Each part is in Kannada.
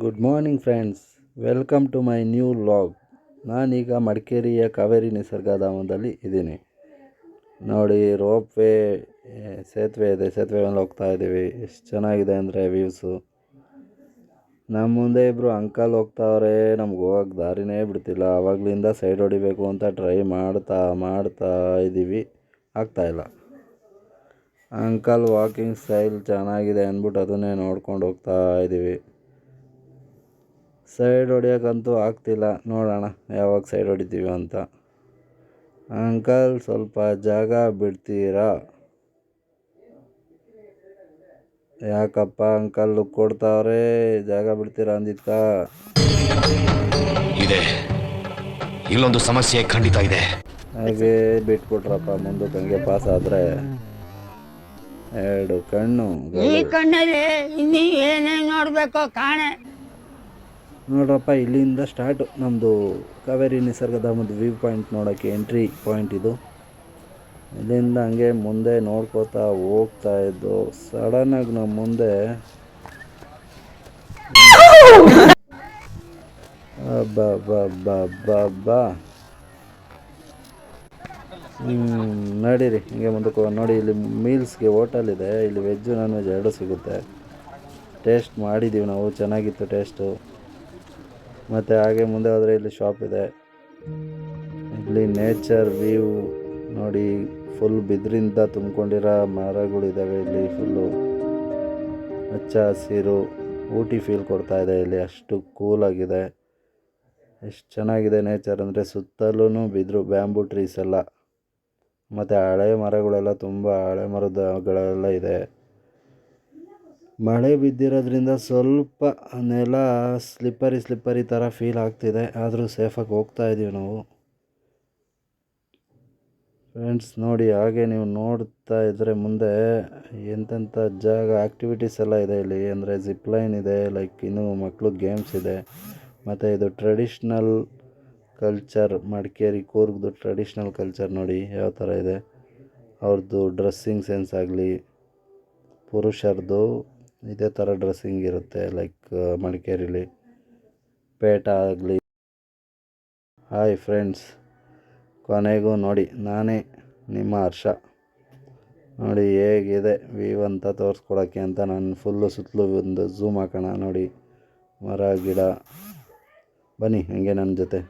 Good morning friends, welcome to my new vlog. ನಾನೀಗ ಮಡಿಕೇರಿಯ ಕಾವೇರಿ ನಿಸರ್ಗಧಾಮದಲ್ಲಿ ಇದ್ದೀನಿ. ನೋಡಿ, ರೋಪ್ ವೇ ಸೇತುವೆ ಇದೆ, ಸೇತುವೆ ಮೇಲೆ ಹೋಗ್ತಾ ಇದ್ದೀವಿ. ಎಷ್ಟು ಚೆನ್ನಾಗಿದೆ ಅಂದರೆ ವ್ಯೂಸು. ನಮ್ಮ ಮುಂದೆ ಇಬ್ಬರು ಅಂಕಲ್ ಹೋಗ್ತಾವ್ರೆ, ನಮ್ಗೆ ಹೋಗಕ್ಕೆ ದಾರಿನೇ ಬಿಡ್ತಿಲ್ಲ. ಆವಾಗಲಿಂದ ಸೈಡ್ ಹೊಡಿಬೇಕು ಅಂತ ಟ್ರೈ ಮಾಡ್ತಾ ಇದ್ದೀವಿ, ಆಗ್ತಾಯಿಲ್ಲ. ಅಂಕಲ್ ವಾಕಿಂಗ್ ಸ್ಟೈಲ್ ಚೆನ್ನಾಗಿದೆ ಅಂದ್ಬಿಟ್ಟು ಅದನ್ನೇ ನೋಡ್ಕೊಂಡು ಹೋಗ್ತಾ ಇದ್ದೀವಿ. ಸೈಡ್ ಹೊಡಿಯೋಕ್ಕಂತೂ ಆಗ್ತಿಲ್ಲ, ನೋಡೋಣ ಯಾವಾಗ ಸೈಡ್ ಹೊಡಿತೀವಿ ಅಂತ. ಅಂಕಲ್ ಸ್ವಲ್ಪ ಜಾಗ ಬಿಡ್ತೀರಾ? ಯಾಕಪ್ಪ ಅಂಕಲ್ ಲುಕ್ ಕೊಡ್ತಾವ್ರೆ, ಜಾಗ ಬಿಡ್ತೀರಾ ಅಂದಿದ್ಕ? ಇದೆ, ಇಲ್ಲೊಂದು ಸಮಸ್ಯೆ ಖಂಡಿತ ಇದೆ. ಹಾಗೆ ಬಿಟ್ಬಿಟ್ರಪ್ಪ. ಮುಂದಕ್ಕೆ ಹಂಗೆ ಪಾಸ್ ಆದರೆ ಎರಡು ಕಣ್ಣು ಈ ಕಣ್ಣಲ್ಲಿ ಇನ್ನೀ ಏನೇನು ನೋಡಬೇಕು ಕಾಣೆ. ನೋಡ್ರಪ್ಪ, ಇಲ್ಲಿಂದ ಸ್ಟಾರ್ಟು ನಮ್ಮದು ಕಾವೇರಿ ನಿಸರ್ಗಧಾಮದ ವ್ಯೂ ಪಾಯಿಂಟ್ ನೋಡೋಕ್ಕೆ ಎಂಟ್ರಿ ಪಾಯಿಂಟ್ ಇದು. ಇಲ್ಲಿಂದ ಹಂಗೆ ಮುಂದೆ ನೋಡ್ಕೋತಾ ಹೋಗ್ತಾ ಇದ್ದು, ಸಡನ್ನಾಗಿ ನಮ್ಮ ಮುಂದೆ ಬಾ ನಡೀರಿ ಹಿಂಗೆ ಮುಂದಕ್ಕೆ ನೋಡಿ. ಇಲ್ಲಿ ಮೀಲ್ಸ್ಗೆ ಹೋಟೆಲ್ ಇದೆ, ಇಲ್ಲಿ ವೆಜ್ಜು ನಾನ್ ವೆಜ್ ಎರಡೂ ಸಿಗುತ್ತೆ. ಟೇಸ್ಟ್ ಮಾಡಿದ್ದೀವಿ ನಾವು, ಚೆನ್ನಾಗಿತ್ತು ಟೇಸ್ಟು. ಮತ್ತು ಹಾಗೆ ಮುಂದೆ ಹೋದರೆ ಇಲ್ಲಿ ಶಾಪ್ ಇದೆ. ಇಲ್ಲಿ ನೇಚರ್ ವ್ಯೂ ನೋಡಿ, ಫುಲ್ ಬಿದ್ರಿಂದ ತುಂಬಿಕೊಂಡಿರೋ ಮರಗಳಿದ್ದಾವೆ ಇಲ್ಲಿ. ಫುಲ್ಲು ಹಚ್ಚ ಹಸಿರು, ಊಟಿ ಫೀಲ್ ಕೊಡ್ತಾ ಇದೆ ಇಲ್ಲಿ. ಅಷ್ಟು ಕೂಲಾಗಿದೆ, ಎಷ್ಟು ಚೆನ್ನಾಗಿದೆ ನೇಚರ್ ಅಂದರೆ. ಸುತ್ತಲೂ ಬಿದ್ರು ಬ್ಯಾಂಬೂ ಟ್ರೀಸ್ ಎಲ್ಲ, ಮತ್ತು ಹಳೆ ಮರಗಳೆಲ್ಲ, ತುಂಬ ಹಳೆ ಮರಗಳೆಲ್ಲ ಇದೆ. ಮಳೆ ಬಿದ್ದಿರೋದ್ರಿಂದ ಸ್ವಲ್ಪ ನೆಲ ಸ್ಲಿಪ್ಪರಿ ಥರ ಫೀಲ್ ಆಗ್ತಿದೆ, ಆದರೂ ಸೇಫಾಗಿ ಹೋಗ್ತಾ ಇದ್ದೀವಿ ನಾವು. ಫ್ರೆಂಡ್ಸ್ ನೋಡಿ, ಹಾಗೆ ನೀವು ನೋಡ್ತಾ ಇದ್ದರೆ ಮುಂದೆ ಎಂತೆಂಥ ಜಾಗ ಆ್ಯಕ್ಟಿವಿಟೀಸ್ ಎಲ್ಲ ಇದೆ ಇಲ್ಲಿ. ಅಂದರೆ ಜಿಪ್ಲೈನ್ ಇದೆ, ಲೈಕ್ ಇನ್ನೂ ಮಕ್ಕಳು ಗೇಮ್ಸ್ ಇದೆ. ಮತ್ತು ಇದು ಟ್ರೆಡಿಷ್ನಲ್ ಕಲ್ಚರ್, ಮಡಿಕೇರಿ ಕೂರ್ಗ್ದು ಟ್ರೆಡಿಷ್ನಲ್ ಕಲ್ಚರ್ ನೋಡಿ ಯಾವ ಥರ ಇದೆ. ಅವ್ರದ್ದು ಡ್ರೆಸ್ಸಿಂಗ್ ಸೆನ್ಸ್ ಆಗಲಿ, ಪುರುಷರದು ಇದೇ ಥರ ಡ್ರೆಸ್ಸಿಂಗ್ ಇರುತ್ತೆ, ಲೈಕ್ ಮಡಿಕೇರಿಲಿ ಪೇಟ ಆಗಲಿ. ಹಾಯ್ ಫ್ರೆಂಡ್ಸ್, ಕೊನೆಗೂ ನೋಡಿ ನಾನೇ ನಿಮ್ಮ ಹರ್ಷ. ನೋಡಿ ಹೇಗಿದೆ ವ್ಯೂ ಅಂತ ತೋರಿಸ್ಕೊಡೋಕ್ಕೆ ಅಂತ ನಾನು ಫುಲ್ಲು ಸುತ್ತಲೂ ಒಂದು ಝೂಮ್ ಹಾಕೋಣ. ನೋಡಿ ಮರ ಗಿಡ, ಬನ್ನಿ ಹಂಗೆ ನನ್ನ ಜೊತೆ.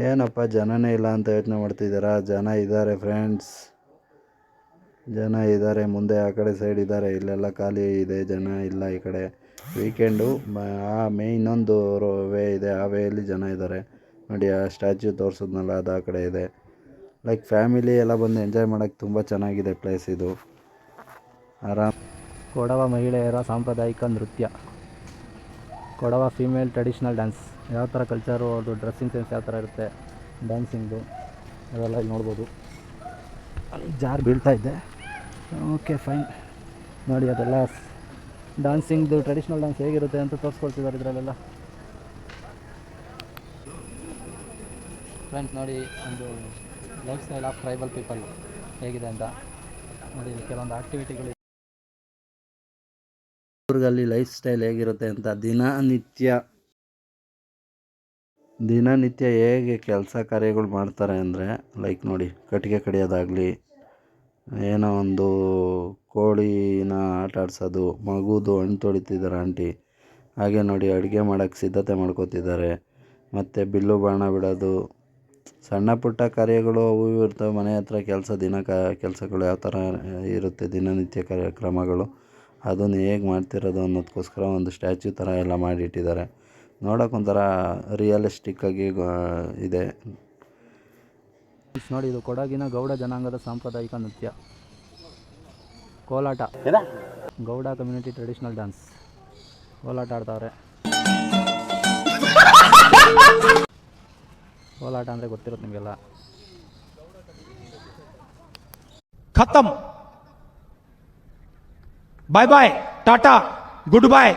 ಏನಪ್ಪ ಜನನೇ ಇಲ್ಲ ಅಂತ ಯೋಚನೆ ಮಾಡ್ತಿದ್ದೀರಾ? ಜನ ಇದ್ದಾರೆ ಫ್ರೆಂಡ್ಸ್, ಜನ ಇದ್ದಾರೆ. ಮುಂದೆ ಆ ಕಡೆ ಸೈಡ್ ಇದ್ದಾರೆ, ಇಲ್ಲೆಲ್ಲ ಖಾಲಿ ಇದೆ, ಜನ ಇಲ್ಲ ಈ ಕಡೆ. ವೀಕೆಂಡು ಇನ್ನೊಂದು ವೇ ಇದೆ, ಆ ವೇಯಲ್ಲಿ ಜನ ಇದ್ದಾರೆ ನೋಡಿ. ಆ ಸ್ಟ್ಯಾಚ್ಯೂ ತೋರಿಸಿದ್ನಲ್ಲ, ಅದು ಆ ಕಡೆ ಇದೆ. ಲೈಕ್ ಫ್ಯಾಮಿಲಿ ಎಲ್ಲ ಬಂದು ಎಂಜಾಯ್ ಮಾಡೋಕ್ಕೆ ತುಂಬ ಚೆನ್ನಾಗಿದೆ ಪ್ಲೇಸ್ ಇದು. ಆರಾಮ್. ಕೊಡವ ಮಹಿಳೆಯರ ಸಾಂಪ್ರದಾಯಿಕ ನೃತ್ಯ, ಕೊಡವ ಫೀಮೇಲ್ ಟ್ರೆಡಿಷ್ನಲ್ ಡ್ಯಾನ್ಸ್. ಯಾವ ಥರ ಕಲ್ಚರು, ಅವ್ರದ್ದು ಡ್ರೆಸ್ಸಿಂಗ್ ಸೆನ್ಸ್ ಯಾವ ಥರ ಇರುತ್ತೆ, ಡ್ಯಾನ್ಸಿಂಗು ಅದೆಲ್ಲ ಇಲ್ಲಿ ನೋಡ್ಬೋದು. ಜಾರು ಬೀಳ್ತಾ ಇದ್ದೆ. Okay fine. ನೋಡಿ ಅದೆಲ್ಲ ಡ್ಯಾನ್ಸಿಂಗ್ದು ಟ್ರೆಡಿಷ್ನಲ್ ಡ್ಯಾನ್ಸ್ ಹೇಗಿರುತ್ತೆ ಅಂತ ತೋರಿಸ್ಕೊಳ್ತಿದ್ದಾರೆ ಇದರಲ್ಲೆಲ್ಲ. ಫ್ರೆಂಡ್ಸ್ ನೋಡಿ, ಒಂದು life style of tribal people ಹೇಗಿದೆ ಅಂತ ನೋಡಿ. ಕೆಲವೊಂದು ಆ್ಯಕ್ಟಿವಿಟಿಗಳು ಕೂರ್ಗಲ್ಲಿ ಲೈಫ್ ಸ್ಟೈಲ್ ಹೇಗಿರುತ್ತೆ ಅಂತ ದಿನನಿತ್ಯ ಹೇಗೆ ಕೆಲಸ ಕಾರ್ಯಗಳು ಮಾಡ್ತಾರೆ ಅಂದರೆ, ಲೈಕ್ ನೋಡಿ, ಕಟ್ಟಿಗೆ ಕಡಿಯೋದಾಗಲಿ, ಏನೋ ಒಂದು ಕೋಳಿನ ಆಟ ಆಡ್ಸೋದು, ಮಗುದು ಹಣ್ಣು ತೊಳಿತಿದ್ದಾರೆ ಆಂಟಿ. ಹಾಗೆ ನೋಡಿ, ಅಡುಗೆ ಮಾಡೋಕ್ಕೆ ಸಿದ್ಧತೆ ಮಾಡ್ಕೋತಿದ್ದಾರೆ. ಮತ್ತು ಬಿಲ್ಲು ಬಾಣ ಬಿಡೋದು, ಸಣ್ಣ ಪುಟ್ಟ ಕಾರ್ಯಗಳು ಅವು ಇವು ಇರ್ತವೆ ಮನೆ ಹತ್ರ. ಕೆಲಸಗಳು ಯಾವ ಥರ ಇರುತ್ತೆ, ದಿನನಿತ್ಯ ಕ್ರಮಗಳು, ಅದನ್ನು ಹೇಗೆ ಮಾಡ್ತಿರೋದು ಅನ್ನೋದಕ್ಕೋಸ್ಕರ ಒಂದು ಸ್ಟ್ಯಾಚ್ಯೂ ಥರ ಎಲ್ಲ ಮಾಡಿಟ್ಟಿದ್ದಾರೆ. ನೋಡೋಕ್ಕೊಂಥರ ರಿಯಲಿಸ್ಟಿಕ್ಕಾಗಿ ಇದೆ ನೋಡಿ. ಇದು ಕೊಡಗಿನ ಗೌಡ ಜನಾಂಗದ ಸಾಂಪ್ರದಾಯಿಕ ನೃತ್ಯ ಕೋಲಾಟ. ಗೌಡ ಕಮ್ಯುನಿಟಿ ಟ್ರೆಡಿಷ್ನಲ್ ಡ್ಯಾನ್ಸ್, ಕೋಲಾಟ ಆಡ್ತಾವ್ರೆ. ಆಟ ಅಂದರೆ ಗೊತ್ತಿರುತ್ತೆ ನಿಮಗೆಲ್ಲ. खत्म. Bye bye, tata, good bye.